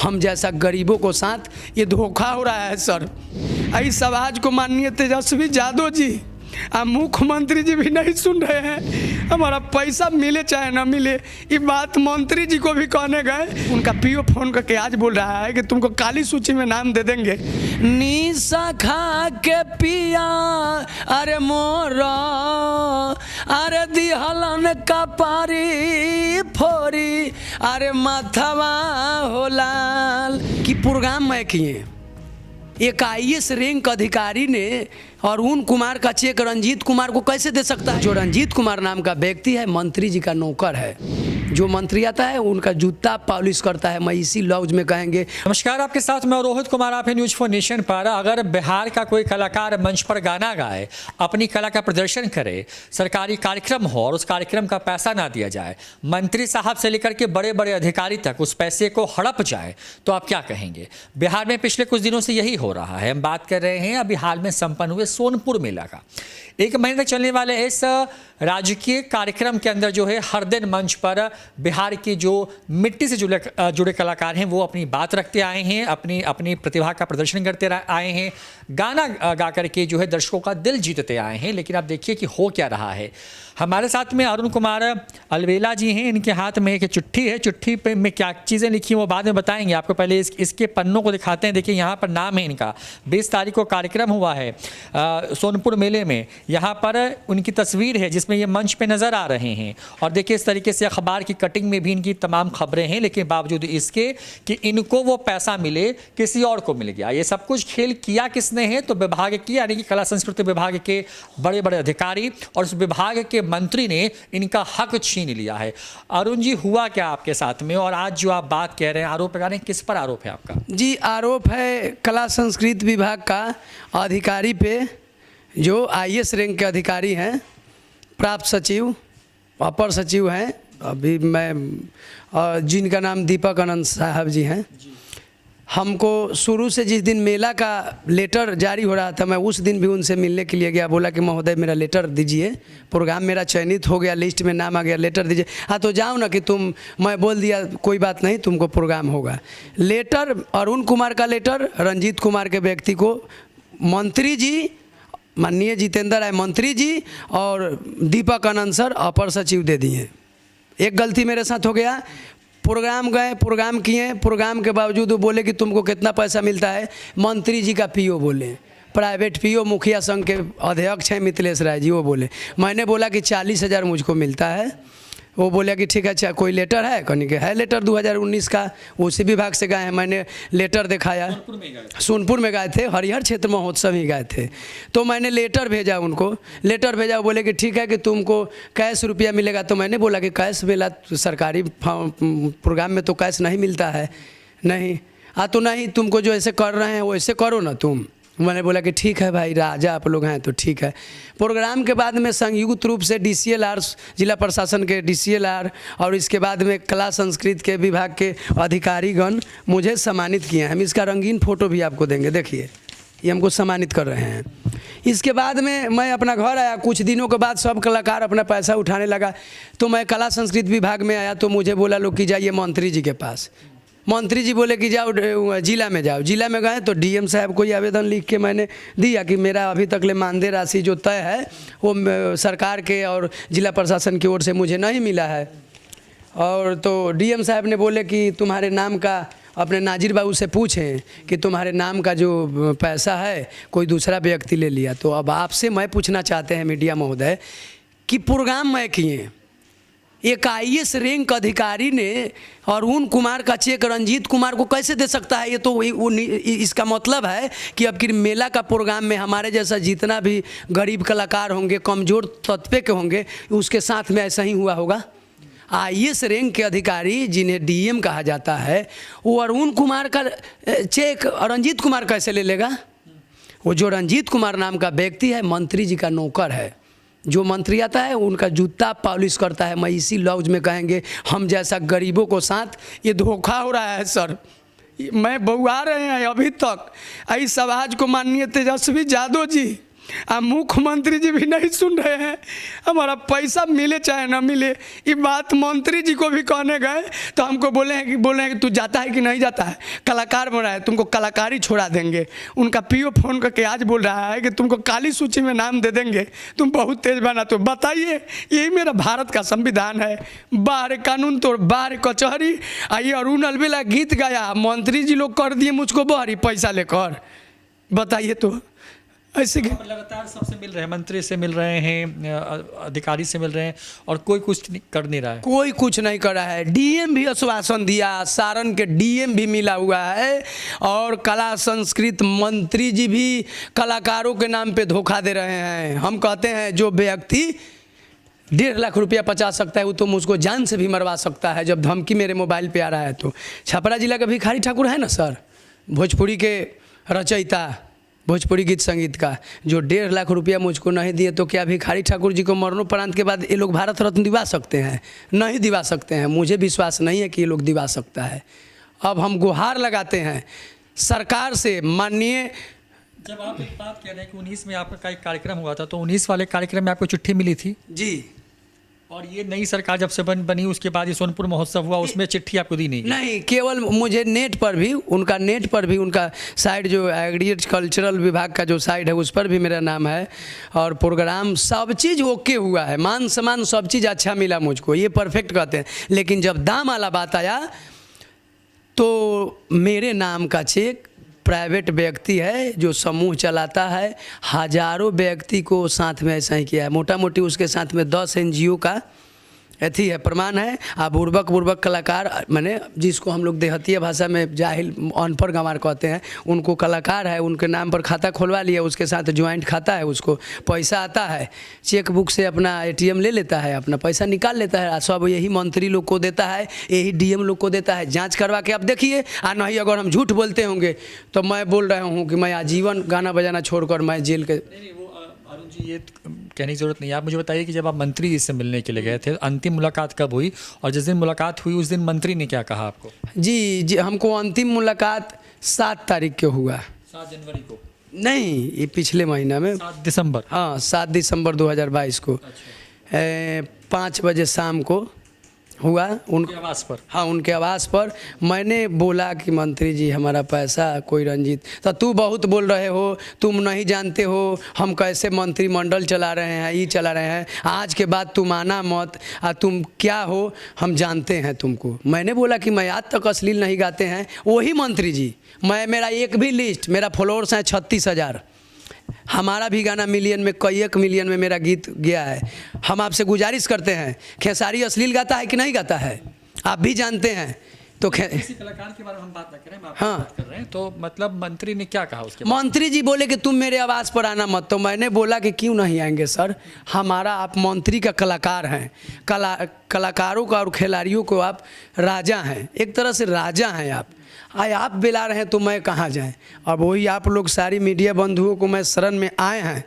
हम जैसा गरीबों को साथ ये धोखा हो रहा है सर। इस आवाज़ को माननीय तेजस्वी यादव जी मुख्यमंत्री जी भी नहीं सुन रहे हैं। हमारा पैसा मिले चाहे ना मिले, ये बात मंत्री जी को भी कहने गए। उनका पीओ फोन करके आज बोल रहा है कि तुमको काली सूची में नाम दे देंगे। निशा खा के पिया अरे मोरा अरे दिहलन का पारी फोरी अरे माथवा हो लाल की प्रोग्राम में किए। एक IAS रैंक अधिकारी ने अरुण कुमार का चेक रंजीत कुमार को कैसे दे सकता है? जो रंजीत कुमार नाम का व्यक्ति है मंत्री जी का नौकर है। जो मंत्री आता है उनका जूता पॉलिश करता है। मैं इसी लफ्ज में कहेंगे। नमस्कार, आपके साथ मैं रोहित कुमार, आप है न्यूज फॉर नेशन पर। अगर बिहार का कोई कलाकार मंच पर गाना गाए, अपनी कला का प्रदर्शन करे, सरकारी कार्यक्रम हो और उस कार्यक्रम का पैसा ना दिया जाए, मंत्री साहब से लेकर के बड़े बड़े अधिकारी तक उस पैसे को हड़प जाए, तो आप क्या कहेंगे? बिहार में पिछले कुछ दिनों से यही हो रहा है। हम बात कर रहे हैं अभी हाल में संपन्न हुए सोनपुर मेला का। 1 महीने तक चलने वाले इस राजकीय कार्यक्रम के अंदर जो है हर दिन मंच पर बिहार के जो मिट्टी से जुड़े कलाकार हैं वो अपनी बात रखते आए हैं, अपनी प्रतिभा का प्रदर्शन करते आए हैं, गाना गा करके जो है दर्शकों का दिल जीतते आए हैं। लेकिन आप देखिए कि हो क्या रहा है। हमारे साथ में अरुण कुमार अलवेला जी हैं। इनके हाथ में एक चिट्ठी है। चिट्ठी पे में क्या चीज़ें लिखी वो बाद में बताएंगे आपको। पहले इसके पन्नों को दिखाते हैं। देखिए यहाँ पर नाम है इनका। 20 तारीख को कार्यक्रम हुआ है सोनपुर मेले में। यहाँ पर उनकी तस्वीर है जिसमें ये मंच पे नज़र आ रहे हैं। और देखिए इस तरीके से अखबार की कटिंग में भी इनकी तमाम खबरें हैं। लेकिन बावजूद इसके कि इनको वो पैसा मिले, किसी और को मिल गया। ये सब कुछ खेल किया किसने है? तो विभाग की, यानी कि कला संस्कृति विभाग के बड़े बड़े अधिकारी और उस विभाग के मंत्री ने इनका हक छीन लिया है। अरुण जी, हुआ क्या आपके साथ में? और आज जो आप बात कह रहे हैं, आरोप लगा रहे हैं, किस पर आरोप है आपका? जी, आरोप है कला संस्कृति विभाग का अधिकारी पे, जो IAS रैंक के अधिकारी हैं, प्राप्त सचिव, अपर सचिव हैं, अभी मैं जिनका नाम दीपक आनंद साहब जी हैं। हमको शुरू से जिस दिन मेला का लेटर जारी हो रहा था, मैं उस दिन भी उनसे मिलने के लिए गया। बोला कि महोदय मेरा लेटर दीजिए, प्रोग्राम मेरा चयनित हो गया, लिस्ट में नाम आ गया, लेटर दीजिए। हाँ तो जाओ ना कि मैं बोल दिया कोई बात नहीं, तुमको प्रोग्राम होगा। लेटर अरुण कुमार का लेटर रंजीत कुमार के व्यक्ति को मंत्री जी, माननीय जितेंद्र राय मंत्री जी और दीपक आनंद सर अपर सचिव दे दिए। एक गलती मेरे साथ हो गया। प्रोग्राम गए, प्रोग्राम किए, प्रोग्राम के बावजूद वो बोले कि तुमको कितना पैसा मिलता है? मंत्री जी का पीओ बोले, प्राइवेट पीओ मुखिया संघ के अध्यक्ष हैं मिथिलेश राय जी, वो बोले। मैंने बोला कि 40,000 मुझको मिलता है। वो बोला कि ठीक है, अच्छा कोई लेटर है? कहने के है लेटर 2019 का, उसी विभाग से गए हैं। मैंने लेटर दिखाया। सोनपुर में गए थे, हरिहर क्षेत्र महोत्सव ही गए थे। तो मैंने लेटर भेजा उनको, लेटर भेजा। बोले कि ठीक है कि तुमको कैश रुपया मिलेगा। तो मैंने बोला कि कैश मिला? तो सरकारी प्रोग्राम में तो कैश नहीं मिलता है। नहीं तो नहीं, तुमको जो ऐसे कर रहे हैं वो ऐसे करो ना तुम। मैंने बोला कि ठीक है भाई, राजा आप लोग हैं तो ठीक है। प्रोग्राम के बाद में संयुक्त रूप से DCLR, जिला प्रशासन के DCLR और इसके बाद में कला संस्कृति के विभाग के अधिकारीगण मुझे सम्मानित किए हैं। हम इसका रंगीन फ़ोटो भी आपको देंगे। देखिए ये हमको सम्मानित कर रहे हैं। इसके बाद में मैं अपना घर आया। कुछ दिनों के बाद सब कलाकार अपना पैसा उठाने लगा। तो मैं कला संस्कृति विभाग में आया तो मुझे बोला लोग कि जाइए मंत्री जी के पास। मंत्री जी बोले कि जाओ जिला में जाओ। जिला में गए तो DM साहब को ये आवेदन लिख के मैंने दिया कि मेरा अभी तक ले मानदेय राशि जो तय है वो सरकार के और जिला प्रशासन की ओर से मुझे नहीं मिला है। और तो DM साहब ने बोले कि तुम्हारे नाम का अपने नाजिर बाबू से पूछें कि तुम्हारे नाम का जो पैसा है कोई दूसरा व्यक्ति ले लिया। तो अब आपसे मैं पूछना चाहते हैं मीडिया महोदय कि प्रोग्राम मैं किए, एक IAS रैंक अधिकारी ने अरुण कुमार का चेक रंजीत कुमार को कैसे दे सकता है? ये तो इसका मतलब है कि अब कि मेला का प्रोग्राम में हमारे जैसा जितना भी गरीब कलाकार होंगे, कमज़ोर तबके के होंगे, उसके साथ में ऐसा ही हुआ होगा। IAS रैंक के अधिकारी जिन्हें DM कहा जाता है, वो अरुण कुमार का चेक रंजीत कुमार कैसे ले लेगा? वो जो रंजीत कुमार नाम का व्यक्ति है मंत्री जी का नौकर है। जो मंत्री आता है उनका जूता पॉलिश करता है। मैं इसी लफ्ज में कहेंगे, हम जैसा गरीबों को साथ ये धोखा हो रहा है सर। मैं बउआ रहे हैं अभी तक। इस आवाज़ को माननीय तेजस्वी यादव जी अब मुख्यमंत्री जी भी नहीं सुन रहे हैं। हमारा पैसा मिले चाहे ना मिले, ये बात मंत्री जी को भी कहने गए तो हमको बोले हैं कि तू जाता है कि नहीं जाता है, कलाकार बना है, तुमको कलाकारी छोड़ा देंगे। उनका पीओ फोन करके आज बोल रहा है कि तुमको काली सूची में नाम दे देंगे, तुम बहुत तेज बना। तो बताइए, यही मेरा भारत का संविधान है, बाहर कानून तो बाहर कचहरी। आइए अरुण अलबेला गीत गाया, मंत्री जी लोग कर दिए मुझको बाहरी पैसा लेकर। बताइए तो ऐसे लगातार सबसे मिल रहे हैं, मंत्री से मिल रहे हैं, अधिकारी से मिल रहे हैं, और कोई कुछ कर नहीं रहा है। कोई कुछ नहीं कर रहा है। डीएम भी आश्वासन दिया, सारण के डीएम भी मिला हुआ है, और कला संस्कृत मंत्री जी भी कलाकारों के नाम पे धोखा दे रहे हैं। हम कहते हैं जो व्यक्ति 1.5 लाख रुपया बचा सकता है वो तो मुझको जान से भी मरवा सकता है। जब धमकी मेरे मोबाइल पे आ रहा है तो छपरा जिला का भिखारी ठाकुर है ना सर, भोजपुरी के रचयिता, भोजपुरी गीत संगीत का, जो 1.5 लाख रुपया मुझको नहीं दिए तो क्या भिखारी ठाकुर जी को मरणोपरांत के बाद ये लोग भारत रत्न दिवा सकते हैं? नहीं दिवा सकते हैं। मुझे विश्वास नहीं है कि ये लोग दिवा सकता है। अब हम गुहार लगाते हैं सरकार से, माननीय। जब आप एक बात कह रहे हैं कि 19 में आपका एक कार्यक्रम हुआ था, तो 19 वाले कार्यक्रम में आपको चिट्ठी मिली थी जी, और ये नई सरकार जब से बनी उसके बाद ये सोनपुर महोत्सव हुआ, उसमें चिट्ठी आपको दी नहीं? नहीं, केवल मुझे नेट पर भी उनका साइट जो एग्रीकल्चर कल्चरल विभाग का जो साइट है उस पर भी मेरा नाम है, और प्रोग्राम सब चीज़ ओके हुआ है, मान सम्मान सब चीज़ अच्छा मिला मुझको, ये परफेक्ट कहते हैं। लेकिन जब दाम वाला बात आया तो मेरे नाम का चेक प्राइवेट व्यक्ति है जो समूह चलाता है, हजारों व्यक्ति को साथ में ऐसा ही किया है। मोटा मोटी उसके साथ में 10 एनजीओ का अथी है, प्रमाण है। आप बुर्बक कलाकार, माने जिसको हम लोग देहतिया भाषा में जाहिल अनपढ़ गंवार कहते हैं, उनको कलाकार है, उनके नाम पर खाता खुलवा लिया, उसके साथ ज्वाइंट खाता है, उसको पैसा आता है, चेक बुक से अपना एटीएम ले लेता है, अपना पैसा निकाल लेता है। सब यही मंत्री लोग को देता है, यही डीएम लोग को देता है। जांच करवा के आप देखिए। नहीं अगर हम झूठ बोलते होंगे तो मैं बोल रहा हूँ कि मैं आजीवन गाना बजाना छोड़कर मैं जेल के। अरुण जी, ये कहने की ज़रूरत नहीं है। आप मुझे बताइए कि जब आप मंत्री जी से मिलने के लिए गए थे, अंतिम मुलाकात कब हुई, और जिस दिन मुलाकात हुई उस दिन मंत्री ने क्या कहा आपको? जी, हमको अंतिम मुलाकात 7 तारीख को हुआ। 7 जनवरी को? नहीं, ये पिछले महीना में 7 दिसंबर। हाँ, 7 दिसंबर 2022 को। अच्छा। 5 बजे शाम को हुआ उनके आवास पर। हाँ, उनके आवास पर। मैंने बोला कि मंत्री जी हमारा पैसा कोई रंजीत, तो तू बहुत बोल रहे हो, तुम नहीं जानते हो हम कैसे मंत्रिमंडल चला रहे हैं, ये चला रहे हैं, आज के बाद तुम आना मत, तुम क्या हो हम जानते हैं तुमको। मैंने बोला कि मैं आज तक अश्लील नहीं गाते हैं। वही मंत्री जी, मेरा एक भी लिस्ट, मेरा फॉलोअर्स हैं 36,000, हमारा भी गाना मिलियन में, कई 1 मिलियन में मेरा गीत गया है। हम आपसे गुजारिश करते हैं, खेसारी अश्लील गाता है कि नहीं गाता है आप भी जानते हैं। तो किसी कलाकार के बारे में हम बात ना करें, हाँ, बात कर रहे हैं। तो मतलब मंत्री ने क्या कहा उसके बाद? मंत्री जी बोले कि तुम मेरे आवाज़ पर आना मत। तो मैंने बोला कि क्यों नहीं आएंगे सर, हमारा, आप मंत्री का कलाकार हैं, कलाकारों का और खिलाड़ियों को आप राजा हैं, एक तरह से राजा हैं आप आप बुला रहे हैं तो मैं कहाँ जाएं। अब वही आप लोग सारी मीडिया बंधुओं को मैं शरण में आए हैं,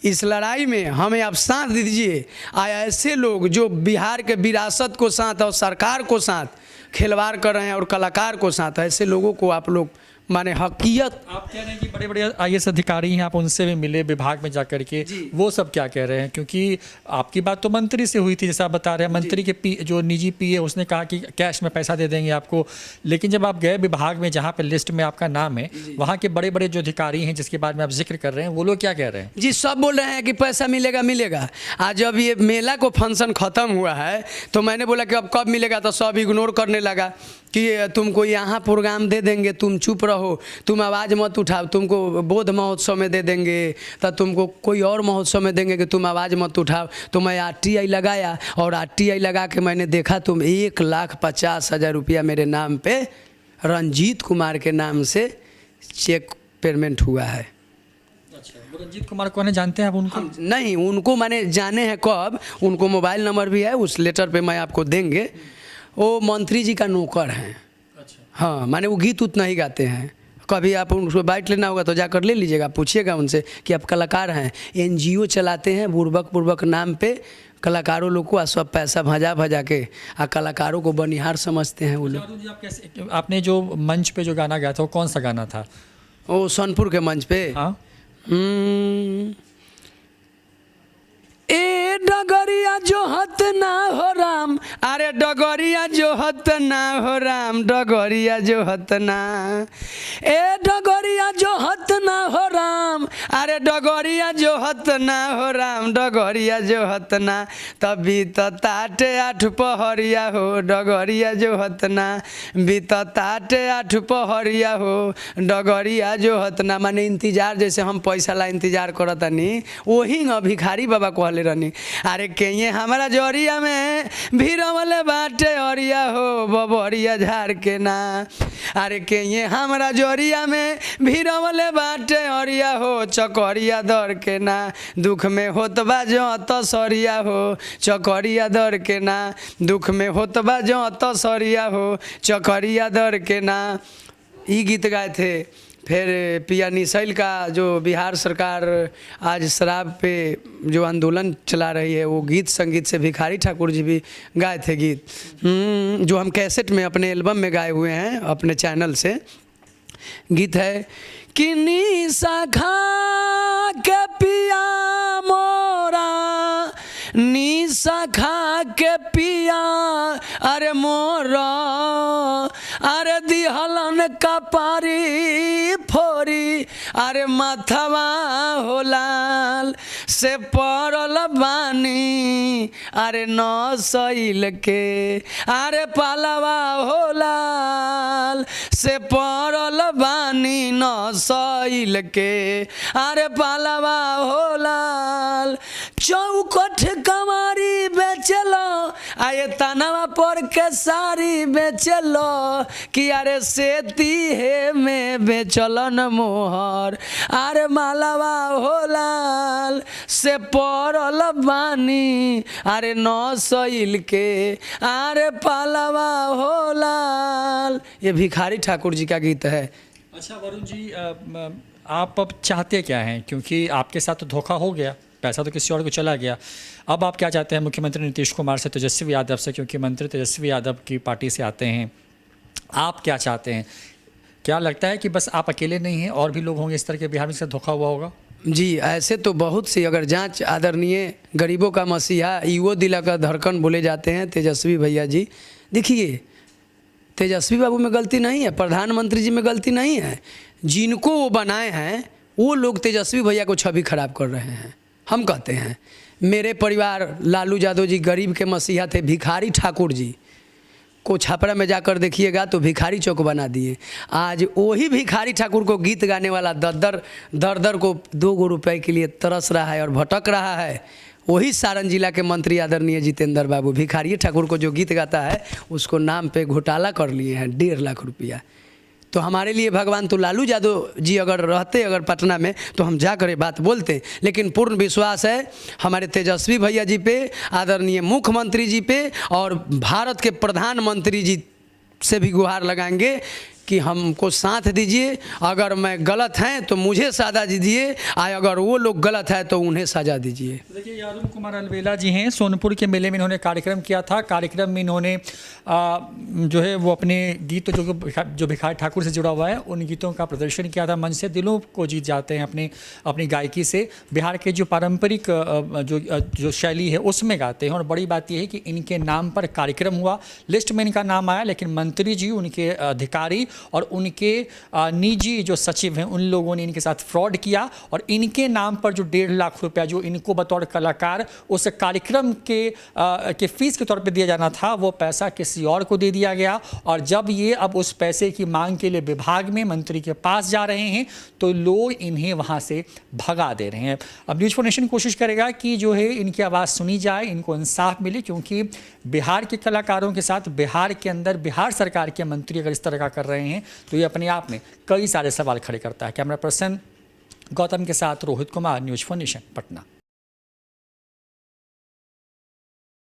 इस लड़ाई में हमें आप साथ दीजिए। ऐसे लोग जो बिहार के विरासत को साथ और सरकार को साथ खिलवाड़ कर रहे हैं और कलाकार को साथ, ऐसे लोगों को आप लोग माने हकीकत। आप कह रहे हैं कि बड़े बड़े आईएएस अधिकारी हैं, आप उनसे भी मिले विभाग में जाकर के, वो सब क्या कह रहे हैं? क्योंकि आपकी बात तो मंत्री से हुई थी जैसा आप बता रहे हैं, मंत्री के जो निजी पीए उसने कहा कि कैश में पैसा दे देंगे आपको, लेकिन जब आप गए विभाग में जहाँ पे लिस्ट में आपका नाम है, वहाँ के बड़े बड़े जो अधिकारी हैं जिसके बारे में आप जिक्र कर रहे हैं, वो लोग क्या कह रहे हैं? जी, सब बोल रहे हैं कि पैसा मिलेगा मिलेगा। आज जब ये मेला को फंक्शन ख़त्म हुआ है तो मैंने बोला कि अब कब मिलेगा, तो सब इग्नोर करने लगा कि तुमको यहाँ प्रोग्राम दे देंगे, तुम चुप रहो, तुम आवाज़ मत उठाओ, तुमको बोध महोत्सव में दे देंगे, तो तुमको कोई और महोत्सव में देंगे कि तुम आवाज़ मत उठाओ। तो मैं RTI लगाया, और RTI लगा के मैंने देखा तुम 1,50,000 रुपया मेरे नाम पे रंजीत कुमार के नाम से चेक पेमेंट हुआ है। अच्छा, रंजीत कुमार कौन है, जानते हैं आप उनको? नहीं, उनको मैंने जाने हैं कब, उनको मोबाइल नंबर भी है, उस लेटर पे मैं आपको देंगे। वो मंत्री जी का नौकर हैं। अच्छा। हाँ, माने वो गीत उतना ही गाते हैं। कभी आप उनको बाइट लेना होगा तो जाकर ले लीजिएगा, पूछिएगा उनसे कि आप कलाकार हैं, NGO चलाते हैं, बुर्बक नाम पे कलाकारों लोग को सब पैसा भजा के कलाकारों को बनिहार समझते हैं वो लोग। आप कैसे, आपने जो मंच पे जो गाना गाया था वो कौन सा गाना था? वो सोनपुर के मंच पे, हाँ, डगरिया जो हत ना हो राम, अरे डगरिया जो हत ना हो राम, डगरिया जो हत ना, ए डगरिया जो हत ना हो राम, अरे डगरिया जो हत ना हो राम, डगरिया जो हत ना, तभी तो ताटे आठ पहरिया हो, डगरिया जो हत ना, बीत ताटे आठ पहरिया हो, डगरिया जो हत ना। माने इंतजार, जैसे हम पैसा ला इंतजार करतनी, वही न भिखारी बाबा कहले रहनी, अरे कहिए हमारा जोरिया में भीरवले बाटे अरिया हो, बबरिया झाड़ के ना, अरे कहिए हमारा जोरिया में भीरवले बाटे अरिया हो, चकरिया दर के ना, दुख में होत बा जो तो सरिया हो, चकरिया दर के ना, दुख में होत बा जो तो सरिया हो, चकरिया दर के ना। ये गीत गाए थे। फिर पिया निशैल का जो बिहार सरकार आज शराब पे जो आंदोलन चला रही है, वो गीत संगीत से भिखारी ठाकुर जी भी गाए थे गीत, जो हम कैसेट में अपने एल्बम में गाए हुए हैं अपने चैनल से। गीत है कि निशा खा के पिया मोरा, निशा खा के पिया अरे मोरा, अरे दिहलन कपारी फोरी, अरे माथवा हो लाल से पड़ल बानी, अरे नसैल के, अरे पालवा हो लाल से पड़ल बानी, नसैल के, अरे पालवा हो लाल। चौकठ कमारी बेचलो, आये तनवा पर के सारी बेचलो, कि अरे सेती है में बेचलन मोहर, अरे मालवा हो लाल से पड़ल बानी, अरे नसैल के, अरे पालवा हो लाल। ये भिखारी ठाकुर जी का गीत है। अच्छा वरुण जी, आप अब चाहते क्या हैं, क्योंकि आपके साथ तो धोखा हो गया, पैसा तो किसी और को चला गया, अब आप क्या चाहते हैं मुख्यमंत्री नीतीश कुमार से, तेजस्वी यादव से, क्योंकि मंत्री तेजस्वी यादव की पार्टी से आते हैं, आप क्या चाहते हैं? क्या लगता है कि बस आप अकेले नहीं हैं, और भी लोग होंगे इस तरह के बिहार में से धोखा हुआ होगा? जी, ऐसे तो बहुत सी, अगर जांच आदरणीय गरीबों का मसीहा युवा दिला का धड़कन बोले जाते हैं तेजस्वी भैया जी। देखिए, तेजस्वी बाबू में गलती नहीं है, प्रधानमंत्री जी में गलती नहीं है, जिनको वो बनाए हैं वो लोग तेजस्वी भैया को छवि खराब कर रहे हैं। हम कहते हैं, मेरे परिवार लालू यादव जी गरीब के मसीहा थे, भिखारी ठाकुर जी को छापरा में जाकर देखिएगा तो भिखारी चौक बना दिए। आज वही भिखारी ठाकुर को गीत गाने वाला दर को 2 रुपए के लिए तरस रहा है और भटक रहा है। वही सारण जिला के मंत्री आदरणीय जितेंद्र बाबू भिखारी ठाकुर को जो गीत गाता है, उसको नाम पे घोटाला कर लिए हैं 1.5 लाख रुपया। तो हमारे लिए भगवान तो लालू यादव जी अगर रहते अगर पटना में तो हम जा कर बात बोलते, लेकिन पूर्ण विश्वास है हमारे तेजस्वी भैया जी पे, आदरणीय मुख्यमंत्री जी पे, और भारत के प्रधानमंत्री जी से भी गुहार लगाएंगे कि हमको साथ दीजिए। अगर मैं गलत हैं तो मुझे सजा दीजिए, अगर वो लोग गलत है तो उन्हें सजा दीजिए। देखिए, अरुण कुमार अलवेला जी हैं, सोनपुर के मेले में इन्होंने कार्यक्रम किया था। कार्यक्रम में इन्होंने जो है वो अपने गीत जो भिखारी ठाकुर से जुड़ा हुआ है उन गीतों का प्रदर्शन किया था। मन से दिलों को जीत जाते हैं अपनी गायकी से, बिहार के जो पारंपरिक जो शैली है उसमें गाते हैं। और बड़ी बात यह है कि इनके नाम पर कार्यक्रम हुआ, लिस्ट में इनका नाम आया, लेकिन मंत्री जी, उनके अधिकारी और उनके निजी जो सचिव हैं उन लोगों ने इनके साथ फ्रॉड किया, और इनके नाम पर जो 1.5 लाख रुपया जो इनको बतौर कलाकार उस कार्यक्रम के फीस के तौर पे दिया जाना था, वो पैसा किसी और को दे दिया गया। और जब ये अब उस पैसे की मांग के लिए विभाग में मंत्री के पास जा रहे हैं तो लोग इन्हें वहाँ से भगा दे रहे हैं। अब न्यूज़ फॉर नेशन कोशिश करेगा कि जो है इनकी आवाज़ सुनी जाए, इनको इंसाफ मिले, क्योंकि बिहार के कलाकारों के साथ बिहार के अंदर बिहार सरकार के मंत्री अगर इस तरह का कर रहे हैं तो ये अपने आप में कई सारे सवाल खड़े करता है। कैमरा पर्सन गौतम के साथ Rohit Kumar, news for nation, Patna.